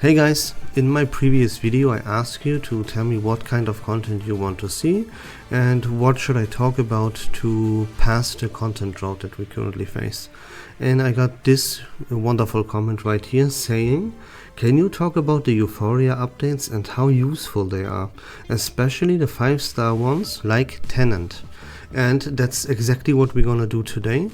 Hey guys, in my previous video I asked you to tell me what kind of content you want to see and what should I talk about to pass the content drought that we currently face. And I got this wonderful comment right here saying, can you talk about the Euphoria updates and how useful they are, especially the 5-star ones like Tenant. And that's exactly what we're gonna do today.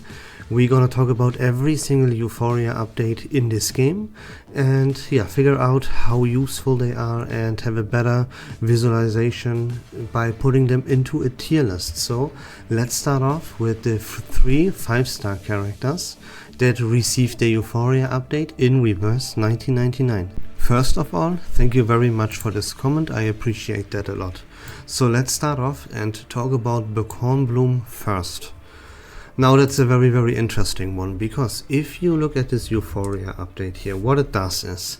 We're gonna talk about every single Euphoria update in this game and figure out how useful they are and have a better visualization by putting them into a tier list. So let's start off with the 3 5-star characters that received the Euphoria update in Reverse1999. First of all, thank you very much for this comment, I appreciate that a lot. So let's start off and talk about Bloom first. Now that's a very interesting one, because if you look at this Euphoria update here, what it does is,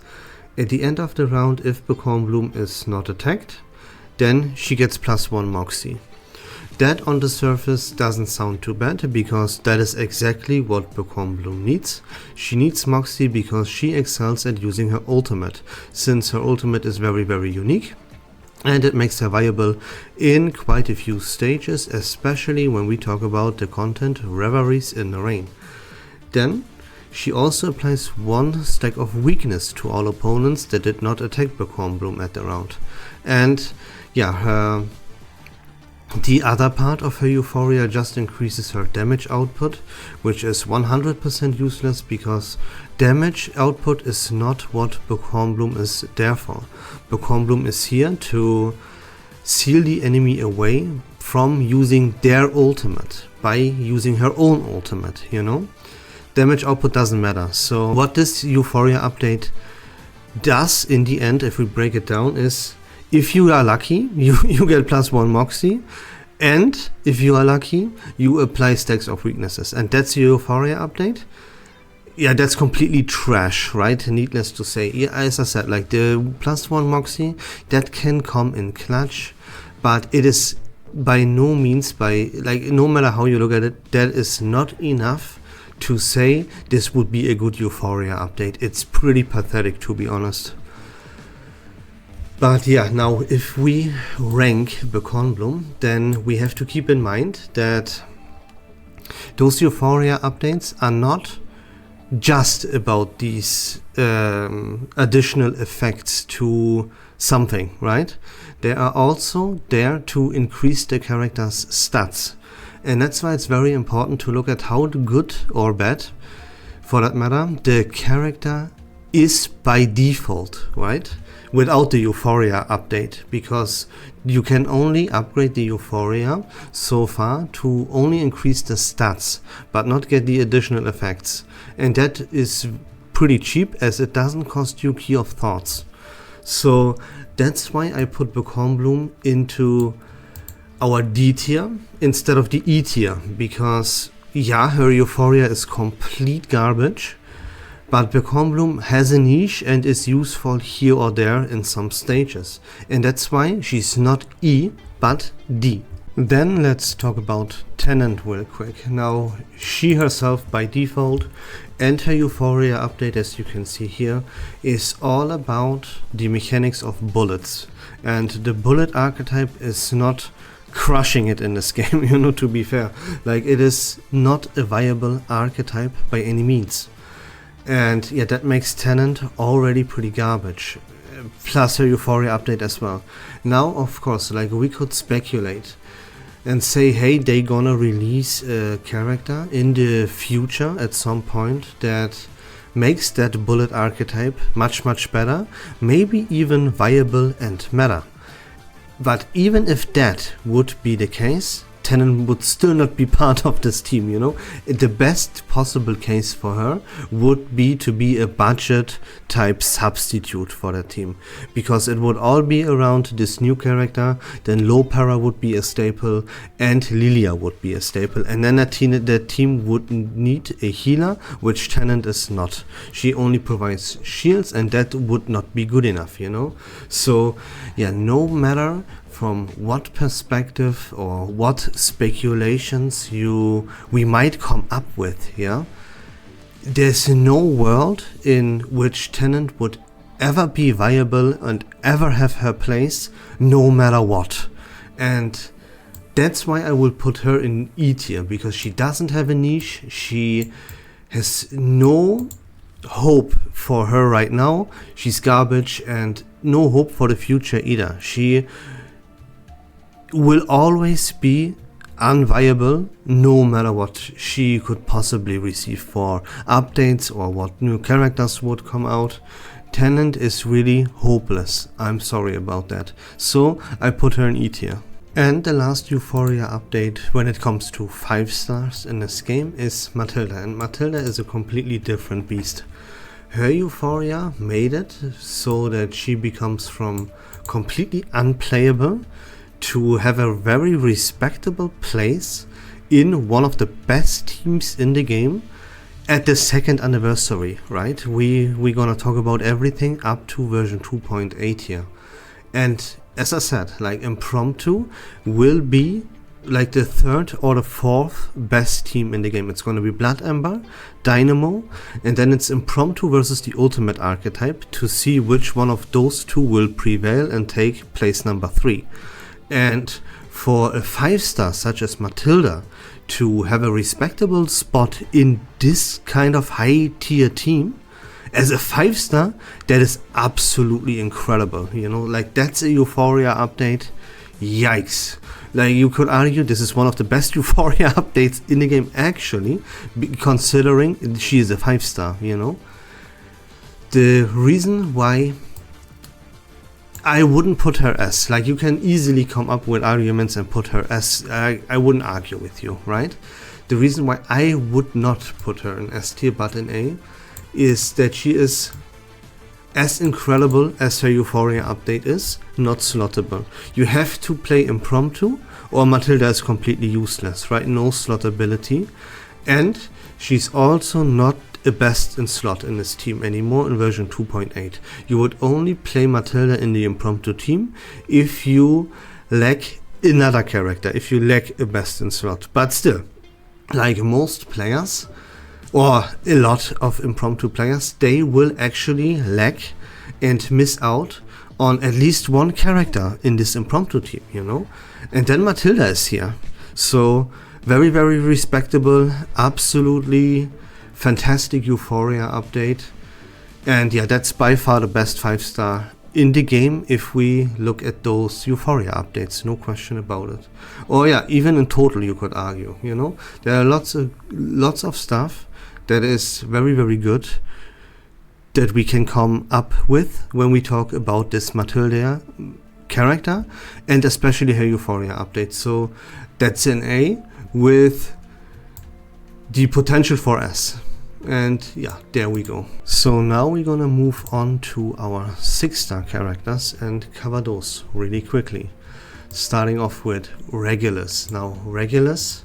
at the end of the round, if Bloom is not attacked, then she gets +1 Moxie. That on the surface doesn't sound too bad, because that is exactly what Bloom needs. She needs Moxie because she excels at using her ultimate, since her ultimate is very unique. And it makes her viable in quite a few stages, especially when we talk about the content Reveries in the Rain. Then she also applies 1 stack of weakness to all opponents that did not attack Bloom at the round. And the other part of her Euphoria just increases her damage output, which is 100% useless because damage output is not what Bloom is there for. Bloom is here to seal the enemy away from using their ultimate by using her own ultimate, you know? Damage output doesn't matter. So what this Euphoria update does in the end, if we break it down, is if you are lucky, you get +1 Moxie, and if you are lucky, you apply stacks of weaknesses. And that's your Euphoria update. Yeah, that's completely trash, right? Needless to say. Yeah, as I said, like the +1 Moxie, that can come in clutch, but it is by no means, no matter how you look at it, that is not enough to say this would be a good Euphoria update. It's pretty pathetic, to be honest. But yeah, now if we rank Bloom, then we have to keep in mind that those Euphoria updates are not just about these additional effects to something, right? They are also there to increase the character's stats. And that's why it's very important to look at how good or bad, for that matter, the character is by default, right? Without the Euphoria update, because you can only upgrade the Euphoria so far to only increase the stats, but not get the additional effects. And that is pretty cheap, as it doesn't cost you Key of Thoughts. So that's why I put Bloom into our D tier instead of the E tier, because yeah, her Euphoria is complete garbage. But Bloom has a niche and is useful here or there in some stages. And that's why she's not E, but D. Then let's talk about Tenant real quick. Now, she herself by default and her Euphoria update, as you can see here, is all about the mechanics of bullets. And the bullet archetype is not crushing it in this game, you know, to be fair. Like, it is not a viable archetype by any means. And yeah, that makes Tenant already pretty garbage, plus her Euphoria update as well. Now, of course, like, we could speculate and say, hey, they gonna release a character in the future at some point that makes that bullet archetype much better, maybe even viable and meta. But even if that would be the case, Tenant would still not be part of this team, you know. The best possible case for her would be to be a budget type substitute for that team, because it would all be around this new character. Then low para would be a staple and Lilia would be a staple, and then that team would need a healer, which Tenant is not. She only provides shields, and that would not be good enough, you know. So yeah, no matter from what perspective or what speculations we might come up with here, there's no world in which Tenant would ever be viable and ever have her place, no matter what. And that's why I will put her in E tier, because she doesn't have a niche, she has no hope for her right now, she's garbage, and no hope for the future either. She will always be unviable no matter what she could possibly receive for updates or what new characters would come out. Tenant is really hopeless, I'm sorry about that. So I put her in E tier. And the last Euphoria update when it comes to 5 stars in this game is Matilda, and Matilda is a completely different beast. Her Euphoria made it so that she becomes from completely unplayable to have a very respectable place in one of the best teams in the game at the 2nd anniversary, right? We're gonna talk about everything up to version 2.8 here. And as I said, like, Impromptu will be like the 3rd or the 4th best team in the game. It's gonna be Blood Ember, Dynamo, and then it's Impromptu versus the Ultimate Archetype to see which one of those two will prevail and take place number 3. And for a 5-star such as Matilda to have a respectable spot in this kind of high tier team, as a 5-star, that is absolutely incredible, you know, like, that's a Euphoria update, yikes. Like, you could argue this is one of the best Euphoria updates in the game actually, considering she is a 5-star, you know. The reason why I wouldn't put her as, like, you can easily come up with arguments and put her as, I wouldn't argue with you, right? The reason why I would not put her in S tier but in A is that she is as incredible as her Euphoria update is, not slottable. You have to play Impromptu or Matilda is completely useless, right? No slottability. And she's also not a best in slot in this team anymore in version 2.8. You would only play Matilda in the Impromptu team if you lack another character, if you lack a best in slot. But still, like most players, or a lot of Impromptu players, they will actually lack and miss out on at least one character in this Impromptu team, you know? And then Matilda is here. So very, very respectable, absolutely fantastic Euphoria update. And yeah, that's by far the best 5-star in the game if we look at those Euphoria updates, no question about it. Or yeah, even in total you could argue, you know? There are lots of stuff that is very, very good that we can come up with when we talk about this Matilda character, and especially her Euphoria update. So that's an A with the potential for S. And yeah, there we go. So now we're gonna move on to our 6-star characters and cover those really quickly. Starting off with Regulus. Now Regulus,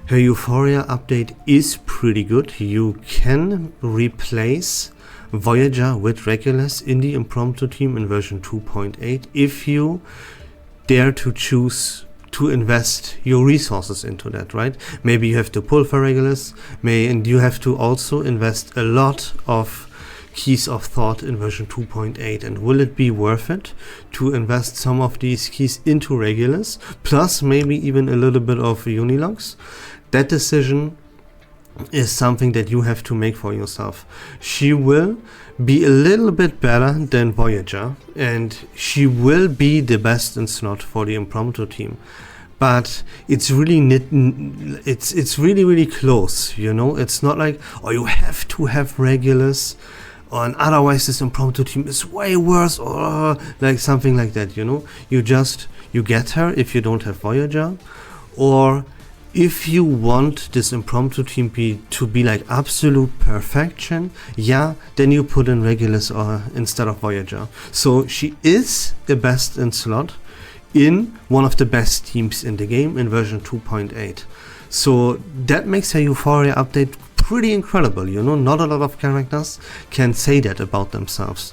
her Euphoria update is pretty good. You can replace Voyager with Regulus in the Impromptu team in version 2.8 if you dare to choose to invest your resources into that, right? Maybe you have to pull for Regulus, and you have to also invest a lot of keys of thought in version 2.8. And will it be worth it to invest some of these keys into Regulus, plus maybe even a little bit of Unilogs? That decision is something that you have to make for yourself. She will be a little bit better than Voyager, and she will be the best in slot for the Impromptu team. But it's really it's really close, you know. It's not like, oh, you have to have Regulus, or otherwise this Impromptu team is way worse, or like something like that, you know. You get her if you don't have Voyager, or if you want this Impromptu team to be like absolute perfection, yeah, then you put in Regulus or instead of Voyager. So she is the best in slot in one of the best teams in the game in version 2.8. So that makes her Euphoria update pretty incredible, you know. Not a lot of characters can say that about themselves.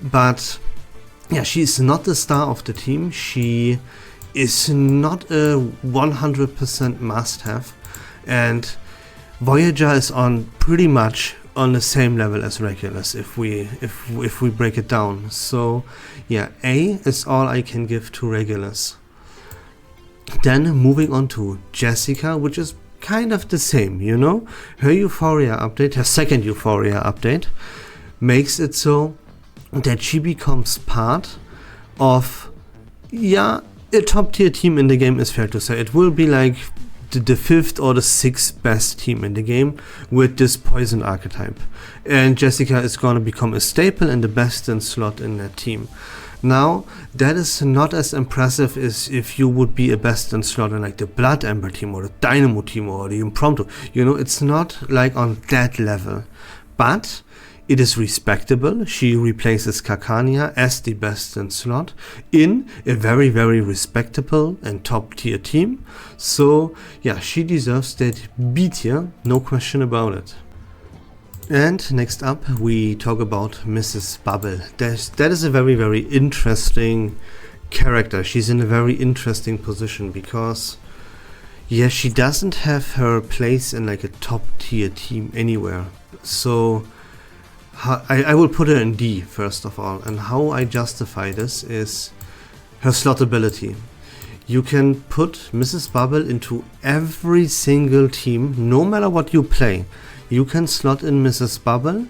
But yeah, she's not the star of the team. She is not a 100% must-have, and Voyager is on pretty much on the same level as Regulus if we break it down. So yeah, A is all I can give to Regulus. Then moving on to Jessica, which is kind of the same, you know. Her Euphoria update, her second Euphoria update, makes it so that she becomes part of, yeah, a top tier team in the game, is fair to say. It will be like the fifth or the sixth best team in the game with this poison archetype, and Jessica is gonna become a staple and the best in slot in that team. Now that is not as impressive as if you would be a best in slot in like the Blood Ember team or the Dynamo team or the Impromptu, you know. It's not like on that level, but it is respectable. She replaces Kakania as the best in slot in a very, very respectable and top tier team. So yeah, she deserves that B tier, no question about it. And next up we talk about Mrs. Bubble. That is a very, very interesting character. She's in a very interesting position because, yeah, she doesn't have her place in like a top tier team anywhere. So I will put her in D first of all, and how I justify this is her slot ability. You can put Mrs. Bubble into every single team, no matter what you play. You can slot in Mrs. Bubble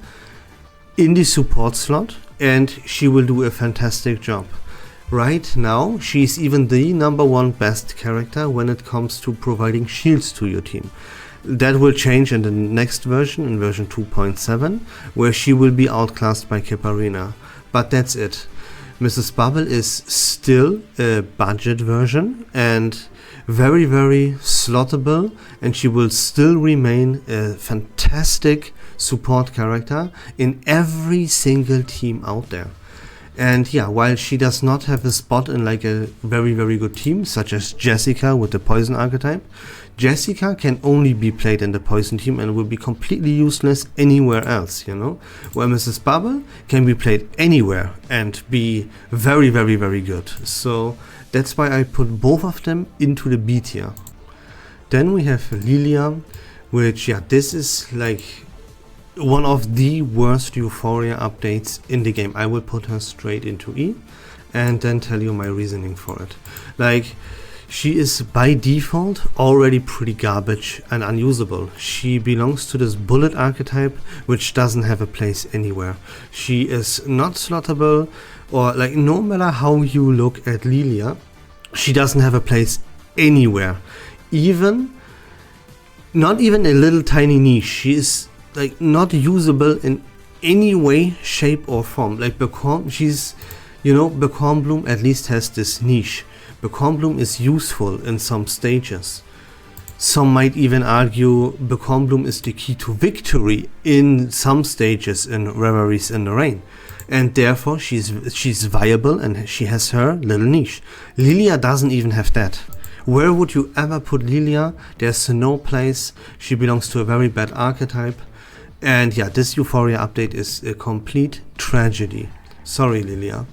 in the support slot and she will do a fantastic job. Right now, she's even the #1 best character when it comes to providing shields to your team. That will change in the next version, in version 2.7, where she will be outclassed by Kiparina. But that's it. Mrs. Bubble is still a budget version and very, very slottable, and she will still remain a fantastic support character in every single team out there. And yeah, while she does not have a spot in like a very, very good team, such as Jessica with the poison archetype, Jessica can only be played in the poison team and will be completely useless anywhere else, you know? Where Mrs. Bubble can be played anywhere and be very, very, very good. So that's why I put both of them into the B tier. Then we have Lilia, which, yeah, this is like one of the worst Euphoria updates in the game. I will put her straight into E and then tell you my reasoning for it. Like, she is by default already pretty garbage and unusable. She belongs to this bullet archetype, which doesn't have a place anywhere. She is not slottable, or like, no matter how you look at Lilia, she doesn't have a place anywhere. Not even a little tiny niche. She is like not usable in any way, shape or form. Like she's, you know, Bloom at least has this niche. Bloom is useful in some stages. Some might even argue Bloom is the key to victory in some stages in Reveries in the Rain. And therefore she's viable and she has her little niche. Lilia doesn't even have that. Where would you ever put Lilia? There's no place. She belongs to a very bad archetype. And yeah, this Euphoria update is a complete tragedy. Sorry, Lilia.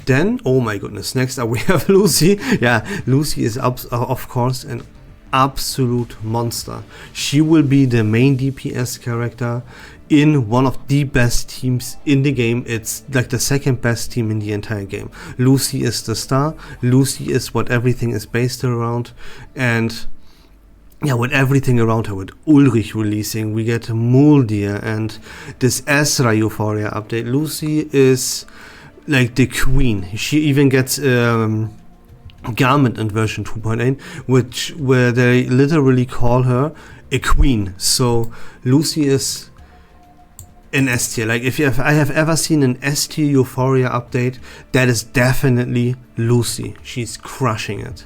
Then, oh my goodness, next up we have Lucy. Yeah, Lucy is of course an absolute monster. She will be the main DPS character in one of the best teams in the game. It's like the second best team in the entire game. Lucy is the star. Lucy is what everything is based around. And yeah, with everything around her, with Ulrich releasing, we get Muldir and this Ezra Euphoria update. Lucy is like the queen. She even gets garment in version 2.8, where they literally call her a queen. So Lucy is an S tier. Like, if I have ever seen an S tier Euphoria update, that is definitely Lucy. She's crushing it.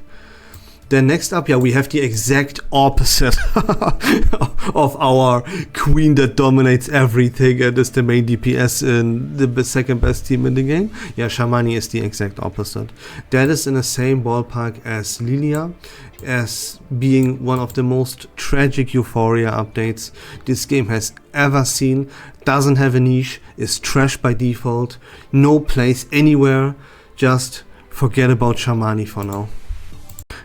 Then next up, yeah, we have the exact opposite of our queen that dominates everything and is the main DPS in the second best team in the game. Yeah, Shamani is the exact opposite. That is in the same ballpark as Lilia, as being one of the most tragic Euphoria updates this game has ever seen. Doesn't have a niche, is trash by default, no place anywhere. Just forget about Shamani for now.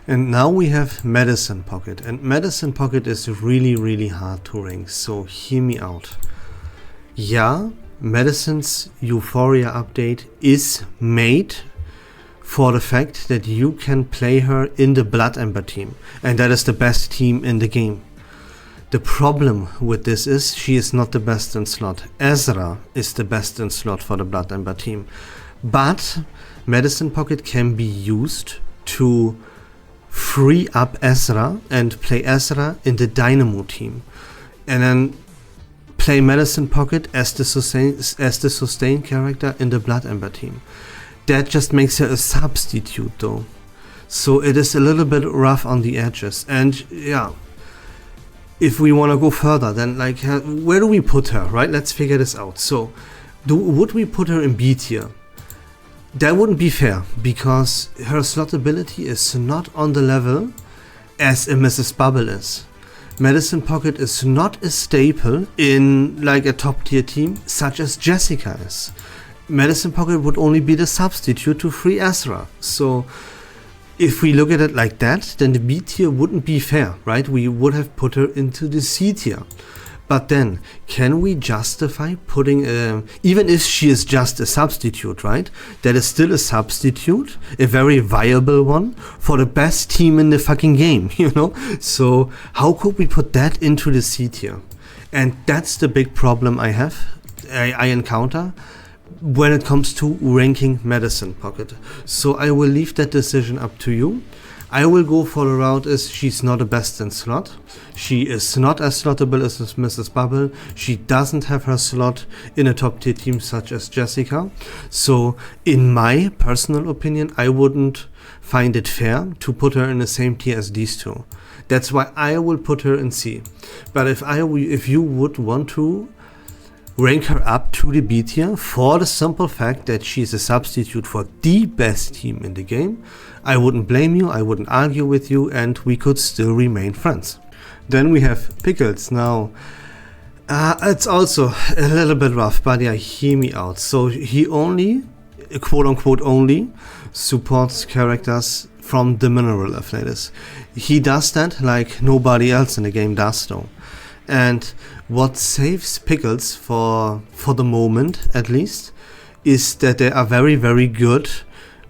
And now we have Medicine Pocket, and Medicine Pocket is really, really hard to rank, so hear me out. Yeah, Medicine's Euphoria update is made for the fact that you can play her in the Blood Ember team, and that is the best team in the game. The problem with this is she is not the best in slot. Ezra is the best in slot for the Blood Ember team, but Medicine Pocket can be used to free up Ezra and play Ezra in the Dynamo team, and then play Medicine Pocket as the sustain character in the Blood Ember team. That just makes her a substitute though, so it is a little bit rough on the edges. And yeah, if we want to go further, then like where do we put her, right? Let's figure this out. So would we put her in B tier? That wouldn't be fair, because her slot ability is not on the level as a Mrs. Bubble is. Medicine Pocket is not a staple in like a top tier team such as Jessica is. Medicine Pocket would only be the substitute to free Ezra. So if we look at it like that, then the B tier wouldn't be fair, right? We would have put her into the C tier. But then, can we justify putting even if she is just a substitute, right? That is still a substitute, a very viable one, for the best team in the fucking game, you know? So how could we put that into the C tier? And that's the big problem I encounter when it comes to ranking Medicine Pocket. So I will leave that decision up to you. I will go for the route as she's not the best in slot. She is not as slottable as Mrs. Bubble. She doesn't have her slot in a top tier team such as Jessica. So in my personal opinion, I wouldn't find it fair to put her in the same tier as these two. That's why I will put her in C. But if you would want to rank her up to the B tier for the simple fact that she's a substitute for the best team in the game, I wouldn't blame you, I wouldn't argue with you, and we could still remain friends. Then we have Pickles. Now, it's also a little bit rough, but yeah, hear me out. So he only, quote unquote only, supports characters from the mineral affiliates. He does that like nobody else in the game does though. And what saves Pickles for the moment at least is that there are very, very good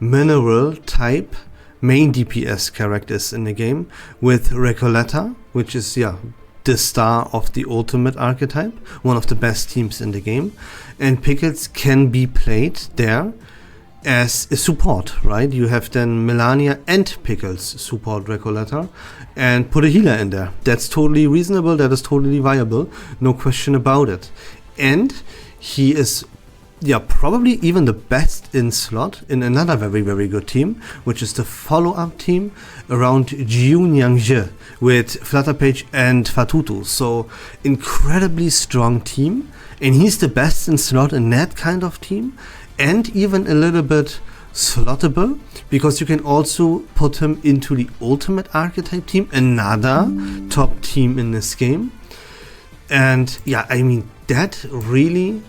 mineral type main DPS characters in the game, with Recoleta, which is the star of the ultimate archetype, one of the best teams in the game, and Pickles can be played there as a support, right? You have then Melania and Pickles support Recoleta and put a healer in there. That's totally reasonable, that is totally viable, no question about it. And he is probably even the best in slot in another very, very good team, which is the follow-up team around Jiu Nyangje with Flutterpage and Fatutu. So incredibly strong team, and he's the best in slot in that kind of team, and even a little bit slottable, because you can also put him into the ultimate archetype team, another top team in this game. And yeah, I mean, that really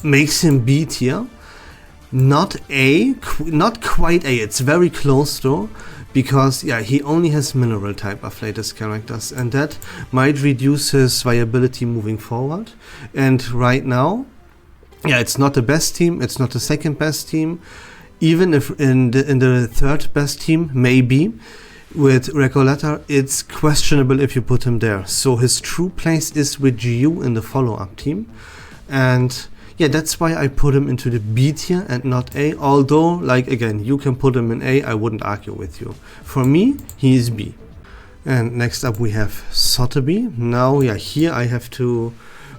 makes him B tier. Not A, not quite A, it's very close though, because he only has mineral type affiliates characters, and that might reduce his viability moving forward. And right now, it's not the best team, it's not the second best team, even if in the third best team, maybe, with Recoleta, it's questionable if you put him there. So his true place is with GU in the follow-up team, and that's why I put him into the B tier and not A, although, like, again, you can put him in A, I wouldn't argue with you. For me, he is B. And next up we have Sotheby. Now, here I have to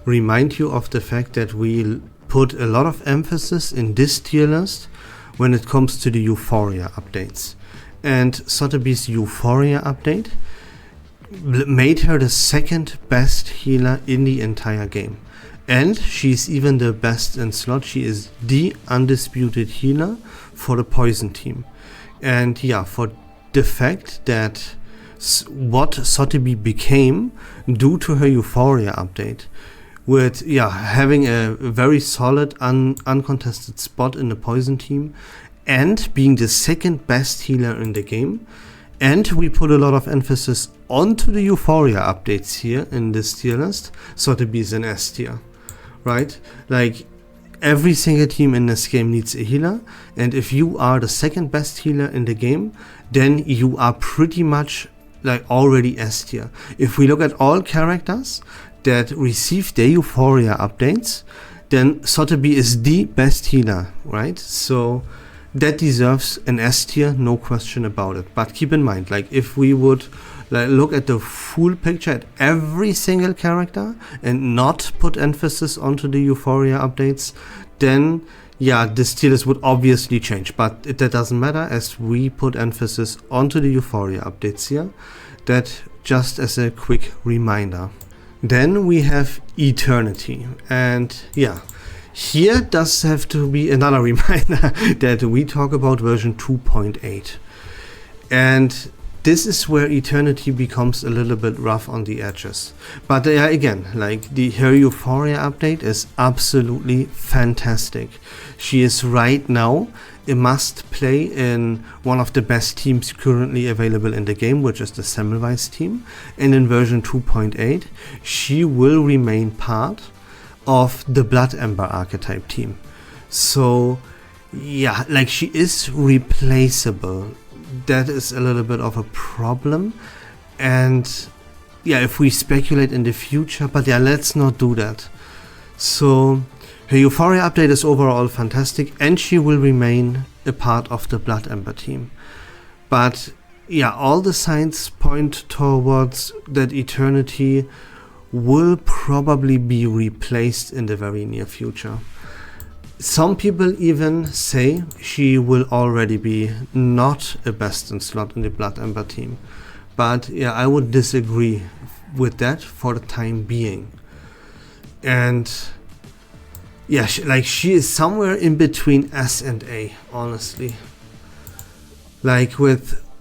remind you of the fact that we put a lot of emphasis in this tier list when it comes to the Euphoria updates. And Sotheby's Euphoria update made her the second best healer in the entire game. And she's even the best in slot. She is the undisputed healer for the poison team. And for the fact that what Sotheby became due to her Euphoria update, with having a very solid uncontested spot in the poison team, and being the second best healer in the game, And we put a lot of emphasis onto the Euphoria updates here in this tier list, so to be an S tier, right? Like, every single team in this game needs a healer, and if you are the second best healer in the game, then you are pretty much like already S tier. If we look at all characters that receive their Euphoria updates, then Sotheby is the best healer, right? So that deserves an S tier, no question about it. But keep in mind, like, if we would like look at the full picture at every single character and not put emphasis onto the Euphoria updates, then yeah, this tier list would obviously change, but that doesn't matter as we put emphasis onto the Euphoria updates here. That just as a quick reminder. Then we have Eternity, and yeah, here does have to be another reminder that we talk about version 2.8, and this is where Eternity becomes a little bit rough on the edges. But again, like, her Euphoria update is absolutely fantastic. She is right now a must play in one of the best teams currently available in the game, which is the Semile team. And in version 2.8, she will remain part of the Blood Ember archetype team. So yeah, like, she is replaceable. That is a little bit of a problem, and yeah, if we speculate in the future, but yeah, let's not do that. So her Euphoria update is overall fantastic, and she will remain a part of the Blood Ember team. But yeah, all the signs point towards that Eternity will probably be replaced in the very near future. Some people even say she will already be not a best in slot in the Blood Ember team. But yeah, I would disagree with that for the time being. And yeah, she is somewhere in between S and A, honestly. Like,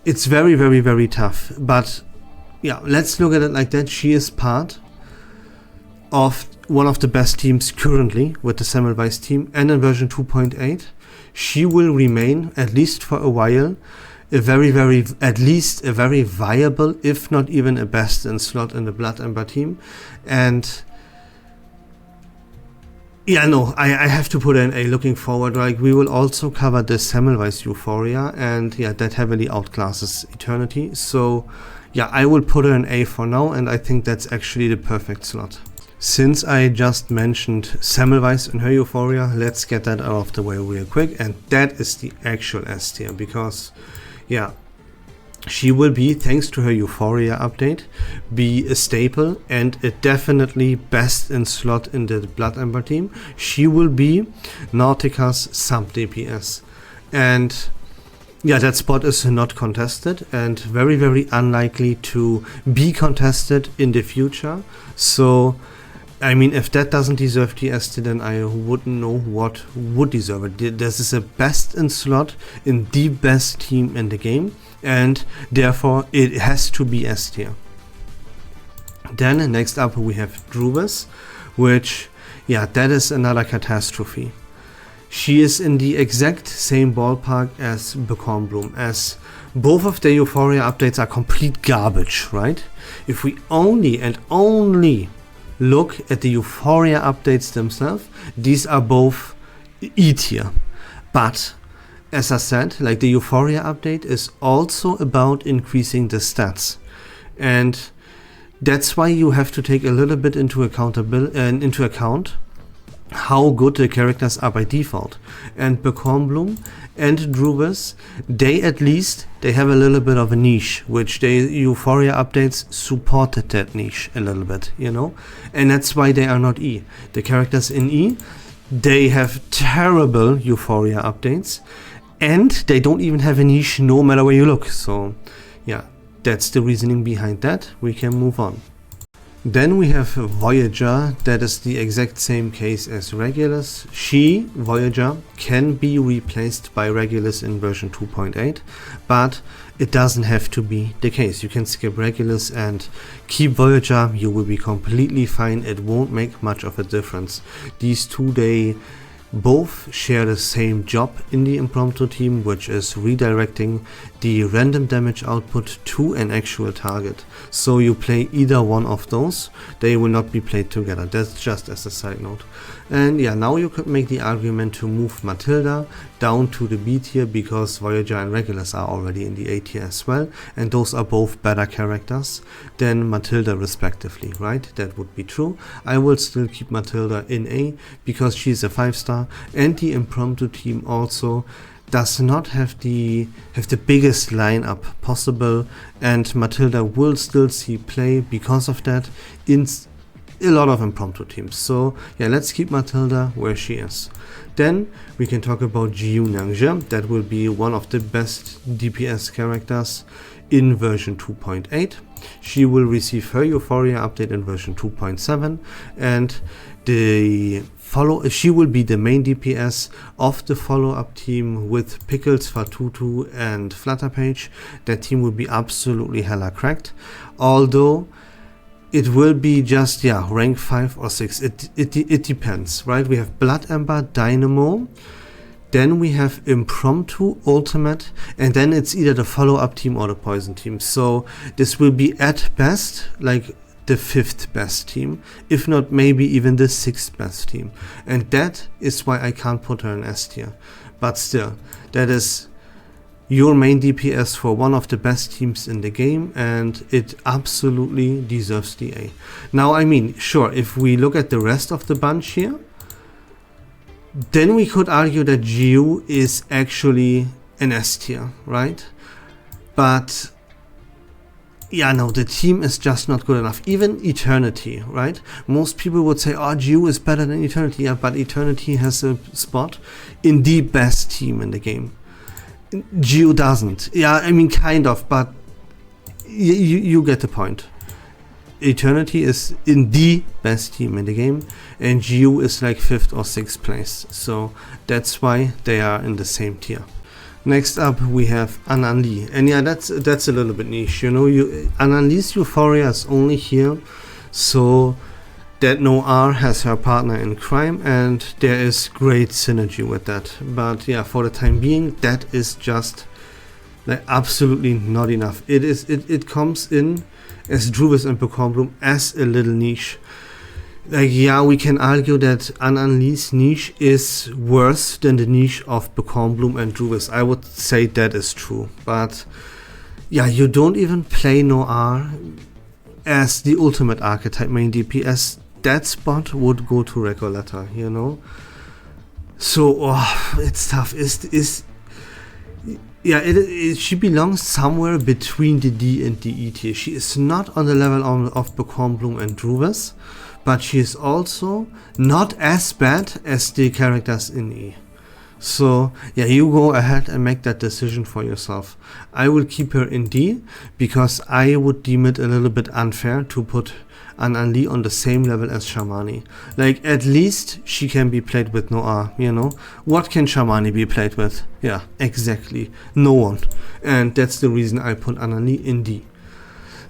it's very, very, very tough. But yeah, let's look at it like that. She is part of one of the best teams currently with the Semile team, and in version 2.8 she will remain, at least for a while, at least a very viable, if not even a best in slot in the Blood Ember team. And yeah, no, I have to put an A looking forward. Like, we will also cover the Semile Euphoria, and yeah, that heavily outclasses Eternity. So yeah, I will put her an A for now, and I think that's actually the perfect slot. Since I just mentioned Semile and her Euphoria, let's get that out of the way real quick, and that is the actual S tier, because yeah, she will be, thanks to her Euphoria update, be a staple and a definitely best in slot in the Blood Ember team. She will be Nautica's sub DPS, and yeah, that spot is not contested and very, very unlikely to be contested in the future. So I mean, if that doesn't deserve the S tier, then I wouldn't know what would deserve it. This is a best in slot in the best team in the game, and therefore it has to be S tier. Then next up we have Duver, which, yeah, that is another catastrophe. She is in the exact same ballpark as Bloom, as both of the Euphoria updates are complete garbage, right? If we only and only look at the Euphoria updates themselves, these are both E tier. But as I said, like, the Euphoria update is also about increasing the stats, and that's why you have to take a little bit into account how good the characters are by default. And Bloom and Duver, they have a little bit of a niche, which the Euphoria updates supported that niche a little bit, you know, and that's why they are not E. The characters in E, they have terrible Euphoria updates, and they don't even have a niche no matter where you look. So yeah, that's the reasoning behind that. We can move on. Then we have Voyager. That is the exact same case as Regulus. Voyager, can be replaced by Regulus in version 2.8, but it doesn't have to be the case. You can skip Regulus and keep Voyager, you will be completely fine. It won't make much of a difference. These two, they Both share the same job in the impromptu team, which is redirecting the random damage output to an actual target. So you play either one of those, they will not be played together. That's just as a side note. And yeah, now you could make the argument to move Matilda down to the B tier, because Voyager and Regulus are already in the A tier as well, and those are both better characters than Matilda respectively, right? That would be true. I will still keep Matilda in A because she's a 5-star, and the impromptu team also does not have the biggest lineup possible, and Matilda will still see play because of that in a lot of impromptu teams. So yeah, let's keep Matilda where she is. Then we can talk about Jiu Nangja. That will be one of the best DPS characters in version 2.8. She will receive her Euphoria update in version 2.7, and she will be the main DPS of the follow-up team with Pickles, Fatutu and Flutterpage. That team will be absolutely hella cracked, although it will be just, yeah, rank 5 or 6. It depends, right? We have Blood Ember, Dynamo, then we have Impromptu, Ultimate, and then it's either the follow-up team or the poison team. So this will be at best like the 5th best team, if not maybe even the 6th best team. And that is why I can't put her in S tier. But still, that is your main DPS for one of the best teams in the game, and it absolutely deserves the A. Now, I mean, sure, if we look at the rest of the bunch here, then we could argue that Jiu is actually an S tier, right? But yeah, no, the team is just not good enough. Even Eternity, right? Most people would say, oh, Jiu is better than Eternity, yeah, but Eternity has a spot in the best team in the game. Jiu doesn't. Yeah, I mean, kind of, but you get the point. Eternity is in the best team in the game, and Jiu is like 5th or 6th place. So that's why they are in the same tier. Next up, we have Ananli, and yeah, that's a little bit niche. You know, Ananli's Euphoria is only here so that Noir has her partner in crime, and there is great synergy with that. But yeah, for the time being, that is just like absolutely not enough. It comes in as Duver and Pecan Bloom as a little niche. Like, yeah, we can argue that Ananli's niche is worse than the niche of Pecan Bloom and Duver. I would say that is true. But yeah, you don't even play Noir as the ultimate archetype main DPS. That spot would go to Recoleta, you know. So it's tough. She belongs somewhere between the D and the E tier. She is not on the level of Pecan Bloom and Duver, but she is also not as bad as the characters in E. So yeah, you go ahead and make that decision for yourself. I will keep her in D because I would deem it a little bit unfair to put Ananli on the same level as Shamani. Like, at least she can be played with Noir, you know? What can Shamani be played with? Yeah, exactly. No one. And that's the reason I put Ananli in D.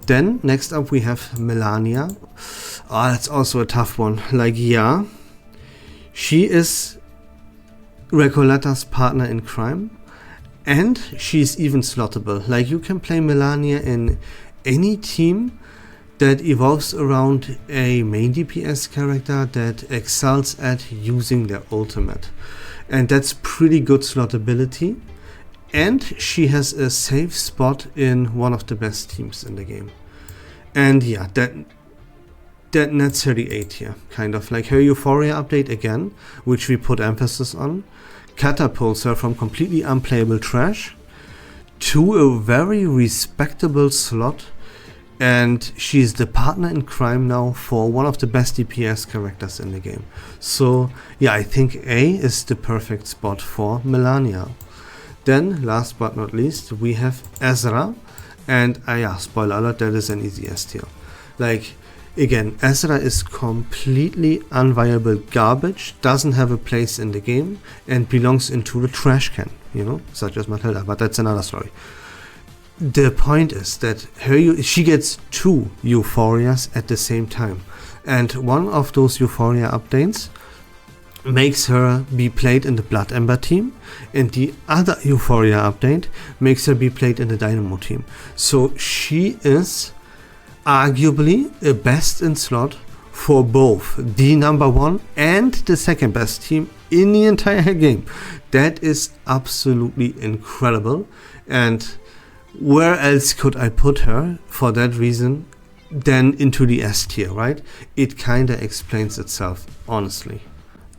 Then, next up we have Melania. That's also a tough one. Like, yeah, she is Recoleta's partner in crime, and she's even slottable. Like, you can play Melania in any team that evolves around a main DPS character that excels at using their ultimate. And that's pretty good slottability. And she has a safe spot in one of the best teams in the game. And yeah, that nets her the A tier, kind of. Like, her Euphoria update again, which we put emphasis on, catapults her from completely unplayable trash to a very respectable slot, and she's the partner in crime now for one of the best DPS characters in the game. So yeah, I think A is the perfect spot for Melania. Then, last but not least, we have Ezra, and yeah, spoiler alert, that is an easy S tier. Like, again, Ezra is completely unviable garbage, doesn't have a place in the game, and belongs into the trash can, you know, such as Matilda, but that's another story. The point is that she gets 2 Euphorias at the same time, and one of those Euphoria updates makes her be played in the Blood Ember team, and the other Euphoria update makes her be played in the Dynamo team. So she is arguably a best in slot for both the number one and the second best team in the entire game. That is absolutely incredible, and where else could I put her for that reason than into the S tier, right? It kinda explains itself, honestly.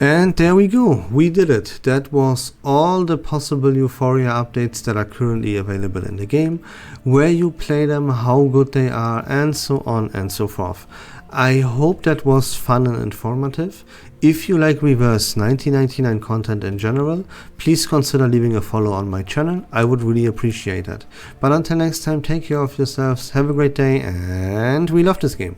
And there we go, we did it. That was all the possible Euphoria updates that are currently available in the game, where you play them, how good they are, and so on and so forth. I hope that was fun and informative. If you like Reverse1999 content in general, please consider leaving a follow on my channel, I would really appreciate it. But until next time, take care of yourselves, have a great day, and we love this game.